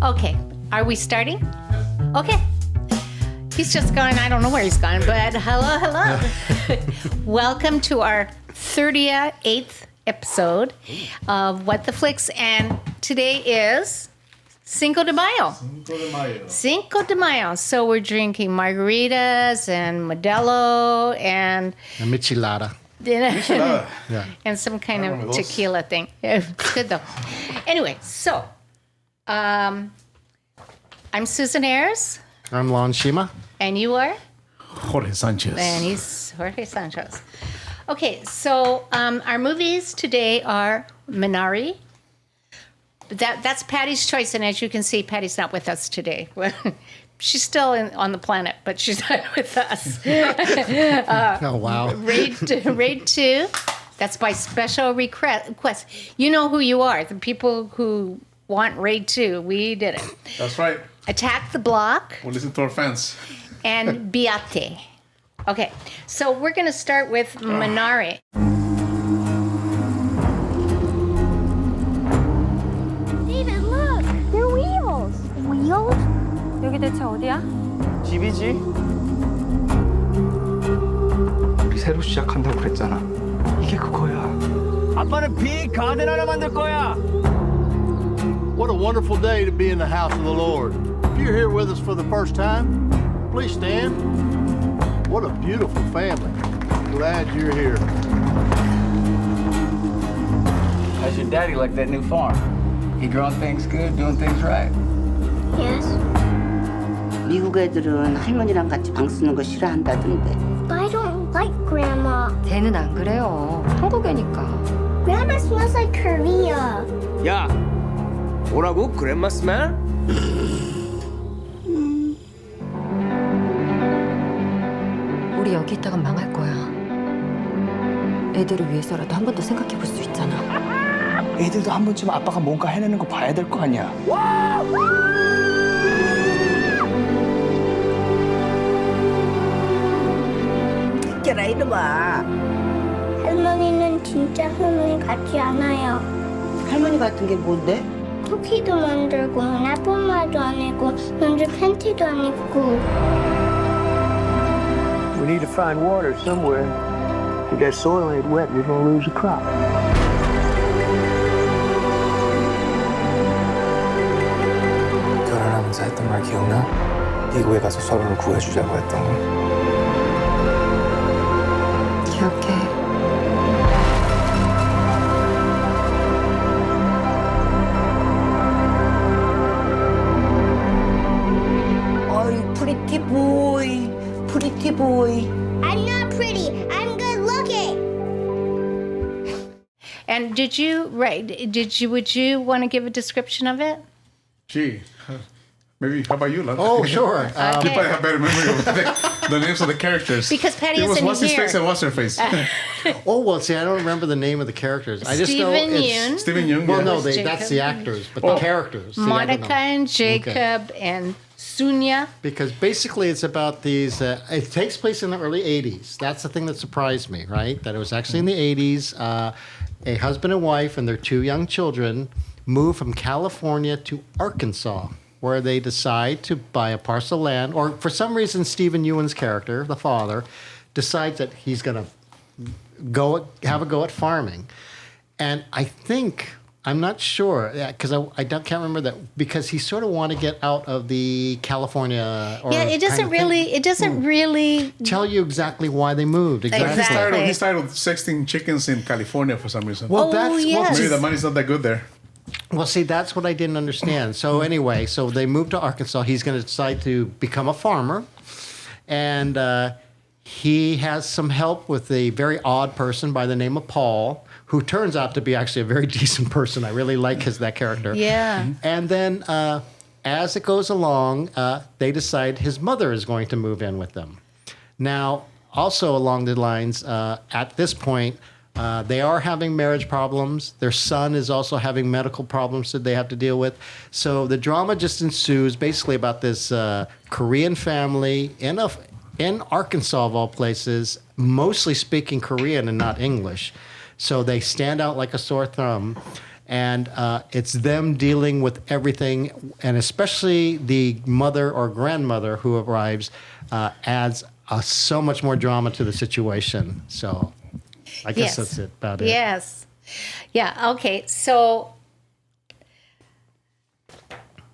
Okay, are we starting? Okay. He's just gone. I don't know where he's gone, but hello. Welcome to our 38th episode of What the Flicks, and today is Cinco de Mayo. Cinco de Mayo. So we're drinking margaritas and Modelo and A michelada. yeah. Yeah. And some kind of tequila thing. Yeah, it's good though. Anyway, so I'm Susan Ayers. I'm Lon Shima. And you are? Jorge Sanchez. And he's Jorge Sanchez. Okay, so our movies today are Minari. That's Patty's choice, and as you can see, Patty's not with us today. She's still on the planet, but she's not with us. Oh, wow. Raid 2, that's by special request. You know who you are, the people who want Raid 2. We did it. That's right. Attack the Block. We'll listen to our fans. And Biate. Okay, so we're going to start with Minari. David, look! They're wheels! Wheels? 여기 대체 어디야? 집이지? 우리 새로 시작한다고 그랬잖아. 이게 그거야. 아빠는 빅 가든 하나 만들 거야. What a wonderful day to be in the house of the Lord. If you're here with us for the first time, please stand. What a beautiful family. Glad you're here. How's your daddy like that new farm? He growing things good, doing things right? Yes. 미국 애들은 할머니랑 같이 방 쓰는 거 싫어한다던데. But I don't like Grandma. 쟤는 안 그래요. 한국애니까. Grandma smells like Korea. 야, 뭐라고? 그랜마 스멜? 우리 여기 있다가 망할 거야. 애들을 위해서라도 한 번 더 생각해 볼 수 있잖아. 애들도 한 번쯤 아빠가 뭔가 해내는 거 봐야 될 거 아니야. 깨라 이놈아. 할머니는 진짜 할머니 같지 않아요. 할머니 같은 게 뭔데? 쿠키도 만들고 나쁜 안 입고 먼저 팬티도 안 입고. We need to find water somewhere. If that soil ain't wet, we're gonna lose the crop. 결혼하면서 했던 말 기억나? 미국에 가서 서로를 구해주자고 했던 거. 기억해. 어이, 프리티 보이, 프리티 보이. I'm not pretty. I'm good looking. And would you want to give a description of it? Gee, maybe, how about you, Lon? Oh, sure. You probably have better memory of the names of the characters. Because Patty it was isn't what's his here. face and what's her face. Oh, well, see, I don't remember the name of the characters. I just know Stephen it's... Yoon. Stephen Young. Well, yeah. no, Jacob. that's the actors, but the characters. See, I don't Monica know. and Jacob and Sunya. Because basically it's about these, it takes place in the early 80s. That's the thing that surprised me, right? That it was actually in the 80s. A husband and wife and their 2 young children move from California to Arkansas, where they decide to buy a parcel of land, or for some reason Stephen Ewan's character, the father, decides that he's going to have a go at farming. And I think... I'm not sure, because can't remember that, because he sort of want to get out of the California. Or Yeah, it doesn't really tell you exactly why they moved. Exactly. He started with 16 chickens in California for some reason. Well, yes. Maybe the money's not that good there. Well, see, that's what I didn't understand. So anyway, so they moved to Arkansas. He's going to decide to become a farmer, and he has some help with a very odd person by the name of Paul, who turns out to be actually a very decent person. I really like that character. Yeah. And then as it goes along, they decide his mother is going to move in with them. Now, also along the lines, at this point, they are having marriage problems. Their son is also having medical problems that they have to deal with. So the drama just ensues basically about this Korean family in Arkansas, of all places, mostly speaking Korean and not English. So they stand out like a sore thumb. And it's them dealing with everything, and especially the mother or grandmother who arrives adds so much more drama to the situation. So I guess that's it about it. Yes. Yeah, okay. So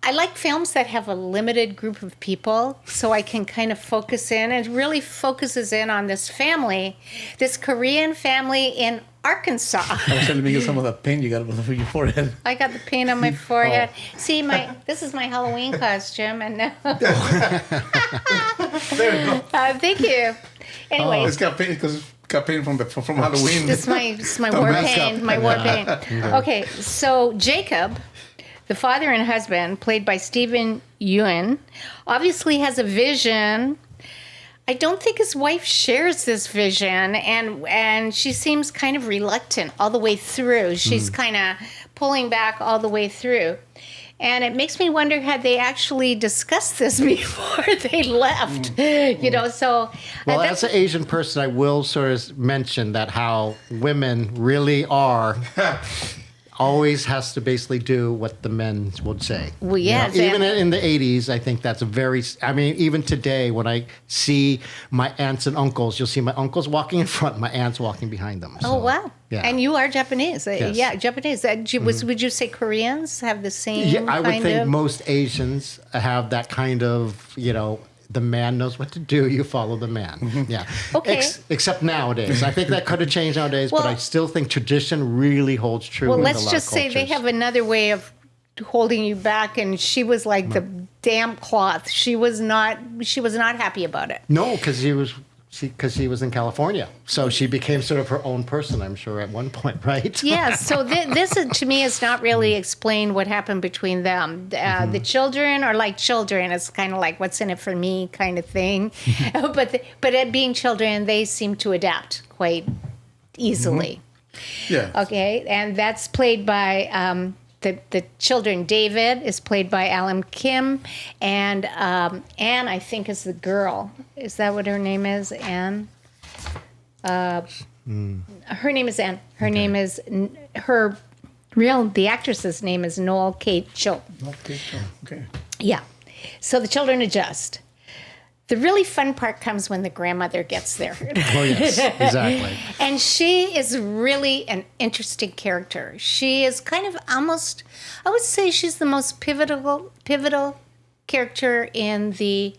I like films that have a limited group of people so I can kind of focus in. It really focuses in on this family, this Korean family in Arkansas. I was trying to get some of that paint you got over your forehead. I got the paint on my forehead. See, this is my Halloween costume, and There you go. thank you. Anyways, It's got paint because got paint from Halloween. this is my war paint. My war paint. Okay, so Jacob, the father and husband, played by Stephen Yeun, obviously has a vision. I don't think his wife shares this vision, and she seems kind of reluctant all the way through. She's kind of pulling back all the way through. And it makes me wonder, had they actually discussed this before they left? So... Well, as an Asian person, I will sort of mention that how women really are... always has to basically do what the men would say. Well, yes. Even in the 80s, I think that's even today, when I see my aunts and uncles, you'll see my uncles walking in front, my aunts walking behind them. Oh, wow. Yeah. And you are Japanese. Yes. Yeah, Japanese. Would you say Koreans have the same Yeah, I would kind think of... most Asians have that kind of, the man knows what to do, you follow the man. Yeah. Okay. Except nowadays. I think that could have changed nowadays, but Well- I still think tradition really holds true. Well, in let's a lot just of say they cultures. have another way of holding you back, and she was like the damp cloth. She was not happy about it. No, because she was in California, so she became sort of her own person. I'm sure at one point, right? Yeah, so this to me is not really explained what happened between them. The children are like children. It's kind of like what's in it for me kind of thing. But at being children, they seem to adapt quite easily. Yeah. Okay, and that's played by the children. David is played by Alan Kim, and Anne, I think, is the girl. Is that what her name is? Anne? Her name is Anne. Her name is, the actress's name is Noel Kate Cho. Okay. Yeah. So the children adjust. The really fun part comes when the grandmother gets there. Oh, yes, exactly. And she is really an interesting character. She is kind of almost, I would say she's the most pivotal character in the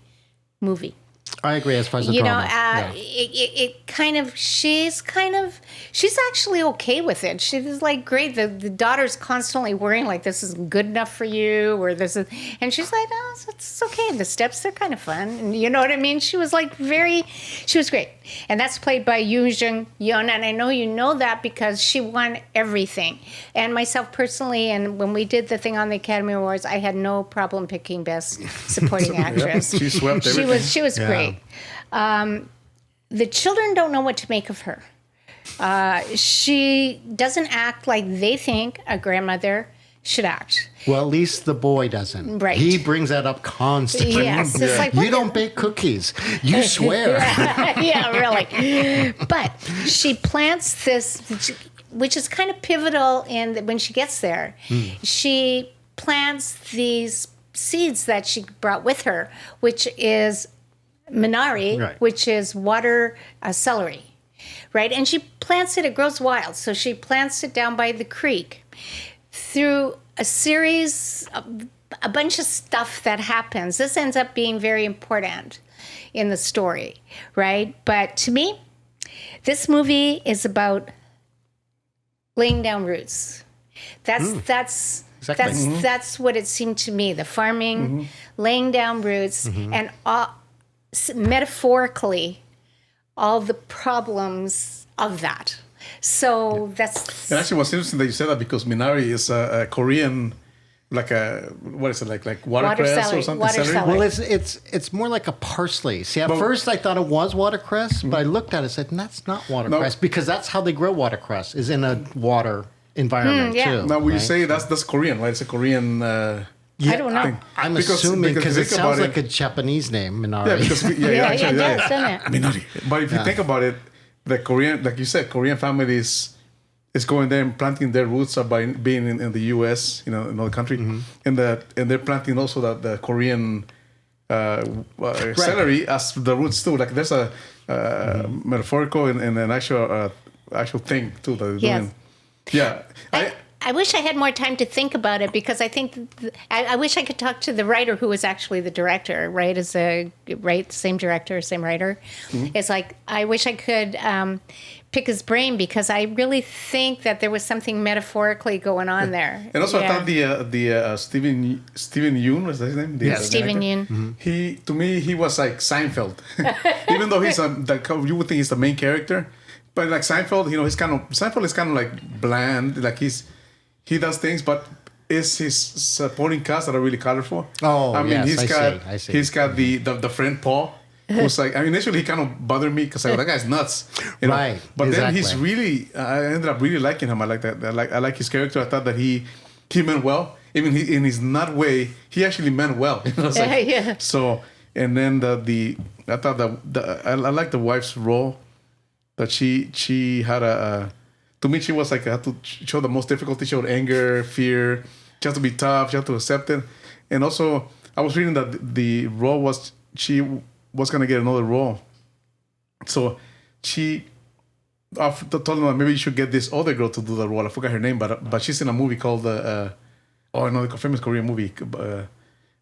movie. I agree as far as the drama. She's actually okay with it. She's like, great. The daughter's constantly worrying like, this isn't good enough for you, or this is, and she's like, oh, it's okay. The steps, they're kind of fun. And you know what I mean? She was like she was great. And that's played by Yoo Jung-yeon. And I know you know that because she won everything. And myself personally, and when we did the thing on the Academy Awards, I had no problem picking Best Supporting Actress. She swept everything. She was great. The children don't know what to make of her. She doesn't act like they think a grandmother should act. Well, at least the boy doesn't. Right. He brings that up constantly. Yes. It's like, you don't bake cookies. You swear. Yeah, really. But she plants this, which is kind of pivotal when she gets there. She plants these seeds that she brought with her, which is Minari, Right. which is water celery, right? And she plants it grows wild. So she plants it down by the creek. Through a series, a bunch of stuff that happens, this ends up being very important in the story, right? But to me, this movie is about laying down roots. That's what it seemed to me. The farming, laying down roots, and metaphorically, all the problems of that. So that's... And actually, what's interesting that you said that because Minari is a Korean, what is it, like watercress celery, or something? water celery. Well, it's more like a parsley. See, at first I thought it was watercress, but I looked at it and said, that's not watercress, because that's how they grow watercress, is in a water environment, too. Now, when you right? say that's Korean, right? It's a Korean... I don't know. I'm Because assuming because it think sounds about like a Japanese name, Minari. Yeah, because It does, doesn't it? Minari. But if you think about it, the Korean, like you said, Korean families is going there and planting their roots by being in the U.S., you know, another country, and they're planting also the Korean celery as the roots too. Like there's a metaphorical and an actual thing too that they're doing. Yeah. I wish I had more time to think about it because I think I wish I could talk to the writer who was actually the director, right? Same director, same writer. It's like I wish I could pick his brain because I really think that there was something metaphorically going on there. And also, I thought the Steven Yeun, was that his name? Steven Yeun. He was like Seinfeld, even though you would think he's the main character, but like Seinfeld, you know, Seinfeld is kind of like bland, like he does things, but it's his supporting cast that are really colorful. Oh, I mean, yes, I see. He's got the friend Paul, who's like, I mean, initially he kind of bothered me because that guy's nuts, you know? Right. But exactly. then he's really, I ended up really liking him. I like that. I like his character. I thought that he meant well. Even in his nut way, he actually meant well. You know, it's like, Yeah. So, and then I thought I like the wife's role, that she had to me, she was like, had to show the most difficulty. She showed anger, fear. She had to be tough. She had to accept it. And also, I was reading that the role was, she was going to get another role. So she told him that maybe you should get this other girl to do the role. I forgot her name, but she's in a movie called, another famous Korean movie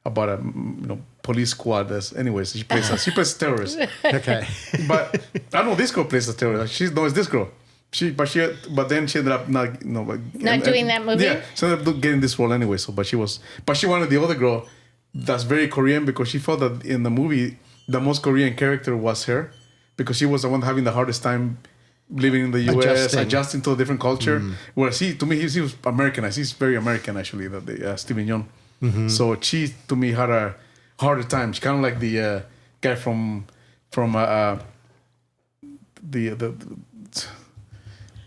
about a police squad. Anyways, she plays terrorist. Okay. But I don't know, this girl plays a terrorist. It's this girl. But then she ended up not doing that movie. Yeah, she ended up getting this role anyway. So, but she wanted the other girl that's very Korean because she felt that in the movie the most Korean character was her because she was the one having the hardest time living in the U.S., adjusting to a different culture. Whereas he was Americanized. He's very American actually. Steven Yeun. So she to me had a harder time. She kind of like the guy from the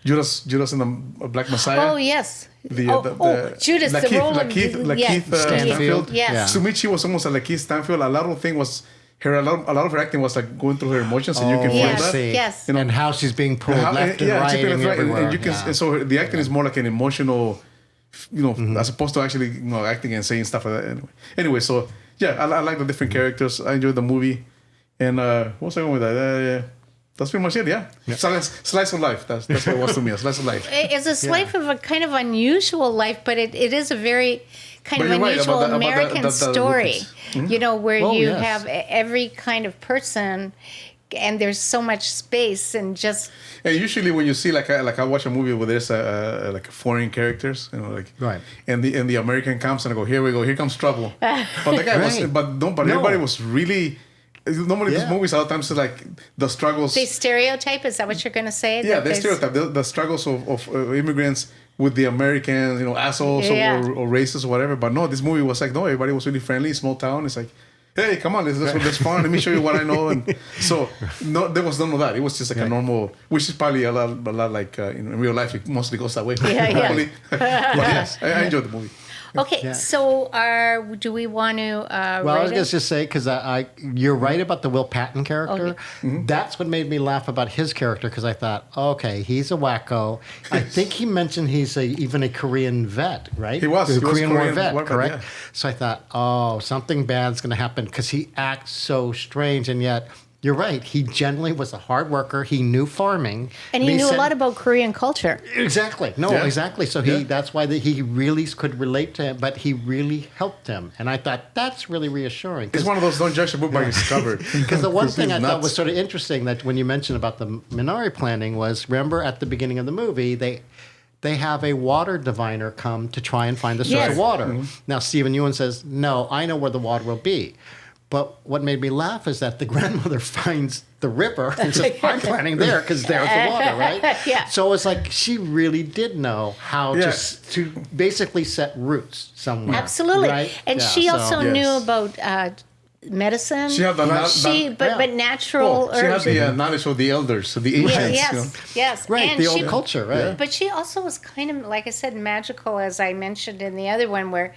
Judas and the Black Messiah. Oh yes. Judas, Judas, the role of Lakeith Stanfield. Yes. To me, she was almost like Lakeith Stanfield. A lot of thing was a lot of her acting was like going through her emotions, and you can feel that. Yes. You know, and how she's being pulled left and right and everywhere. And you can, so the acting is more like an emotional, as opposed to actually acting and saying stuff like that. Anyway, so yeah, I like the different characters. I enjoyed the movie, and what was I going with that? That's pretty much it, yeah. Slice of life. That's what it was to me, a slice of life. It's a slice of a kind of unusual life, but it is a very kind of unusual American story. You know, where you have every kind of person, and there's so much space and just. And usually when you see I watch a movie where there's like foreign characters, right, and the American comes and I go, here we go, here comes trouble. But the guy was, everybody was really. Normally, these movies a lot of times is like the struggles. They stereotype. Is that what you're going to say? Yeah, they stereotype the struggles of immigrants with the Americans, assholes or racists or whatever. But no, this movie was like, no, everybody was really friendly, small town. It's like, hey, come on, let's fun. Let me show you what I know. And so no, there was none of that. It was just like a normal, which is probably a lot like in real life. It mostly goes that way. Yeah. But yes, I enjoyed the movie. Okay, so do we want to well, I was going to just say, because you're right about the Will Patton character. Okay. That's what made me laugh about his character, because I thought, okay, he's a wacko. I think he mentioned he's even a Korean vet, right? He was. A Korean War vet, correct? Yeah. So I thought, oh, something bad's going to happen, because he acts so strange, and yet... You're right. He generally was a hard worker. He knew farming. And he knew a lot about Korean culture. Exactly. No, exactly. So that's why he really could relate to him, but he really helped him. And I thought, that's really reassuring. It's one of those, don't judge a book by its cover. Because the one thing I thought was sort of interesting that when you mentioned about the Minari planning was, remember at the beginning of the movie, they have a water diviner come to try and find the source of water. Now, Steven Yeun says, no, I know where the water will be. But what made me laugh is that the grandmother finds the river and says, I'm planning there because there's the water, right? Yeah. So it's like she really did know how to basically set roots somewhere. Absolutely. Right? And she also knew about medicine. She had the but natural herbs. She had the knowledge of the elders, of the ancients. Yes. Right, and the old culture, right? Yeah. But she also was kind of, like I said, magical, as I mentioned in the other one, where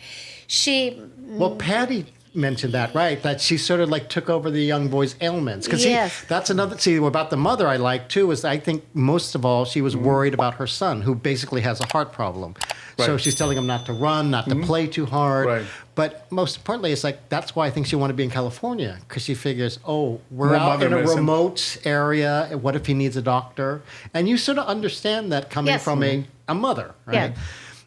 she... Well, Patty... mentioned that, right? That she sort of like took over the young boy's ailments. Because Yes. that's another, see, about the mother I like too, is I think most of all, she was worried about her son, who basically has a heart problem. So Right. she's telling him not to run, not to play too hard. Right. But most importantly, it's like, that's why I think she wanted to be in California, because she figures, oh, we're More out mother in a medicine. remote area. What if he needs a doctor? And you sort of understand that coming Yes. from a mother, right? Yeah.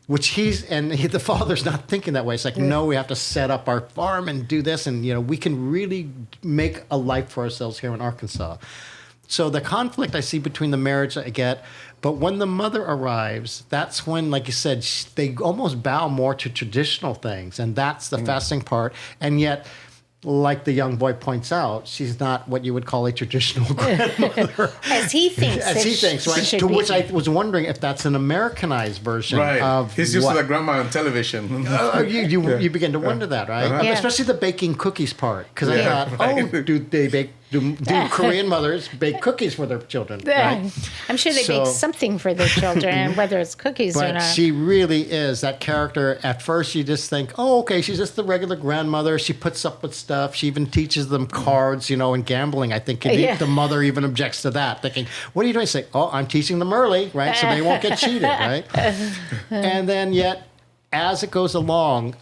Which the father's not thinking that way. It's like, no, we have to set up our farm and do this. And, we can really make a life for ourselves here in Arkansas. So the conflict I see between the marriage I get, but when the mother arrives, that's when, like you said, they almost bow more to traditional things. And that's the fascinating part. And yet, like the young boy points out, she's not what you would call a traditional grandmother. As he thinks. As he thinks, right? should To be. which I was wondering if that's an Americanized version Right. of He's used what- to the grandma on television. you begin to wonder that, right? Uh-huh. Yeah. Especially the baking cookies part, because I Yeah. thought, oh, do they bake? Do Korean mothers bake cookies for their children? Yeah. Right? I'm sure they So- bake something for their children, whether it's cookies or But not. she really is that character. At first, you just think, oh, okay, she's just the regular grandmother. She puts up with stuff. She even teaches them cards, and gambling. I think Yeah. the mother even objects to that, thinking, what are you doing? Say, oh, I'm teaching them early, right? So they won't get cheated, right? And then yet, as it goes along,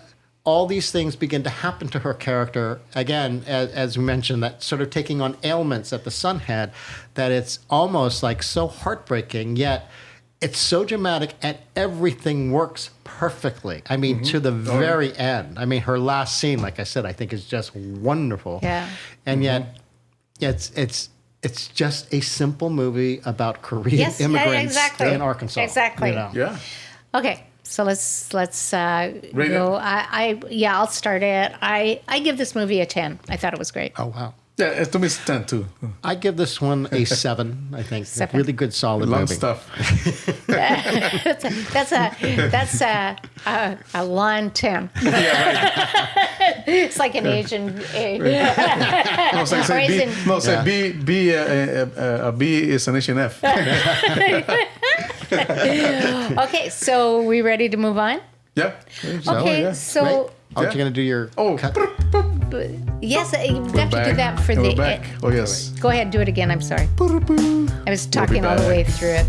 all these things begin to happen to her character. Again, as we mentioned, that sort of taking on ailments that the son had, that it's almost like so heartbreaking, yet it's so dramatic and everything works perfectly. I mean, to the very end. I mean, her last scene, like I said, I think is just wonderful. Yeah. And yet, it's just a simple movie about Korean Yes, immigrants exactly. in Arkansas. Exactly. Yeah. Okay, so let's Rate go. it. I'll start it. I give this movie a 10. I thought it was great. Oh, wow. Yeah, to me it's 10 too. I give this one a 7, I think. 7. Really good, solid Long movie. stuff. That's a lawn 10. It's like an Asian. No, say B. Raisin. No, say B. A B is an Asian F. Okay, so we ready to move on? Yeah. Okay, yeah. so Right? Aren't Yeah. you going to do your Oh, cut? yes, you have to do that for We're the. back. Oh yes. Go ahead, do it again. I'm sorry. I was talking all the back. way through it.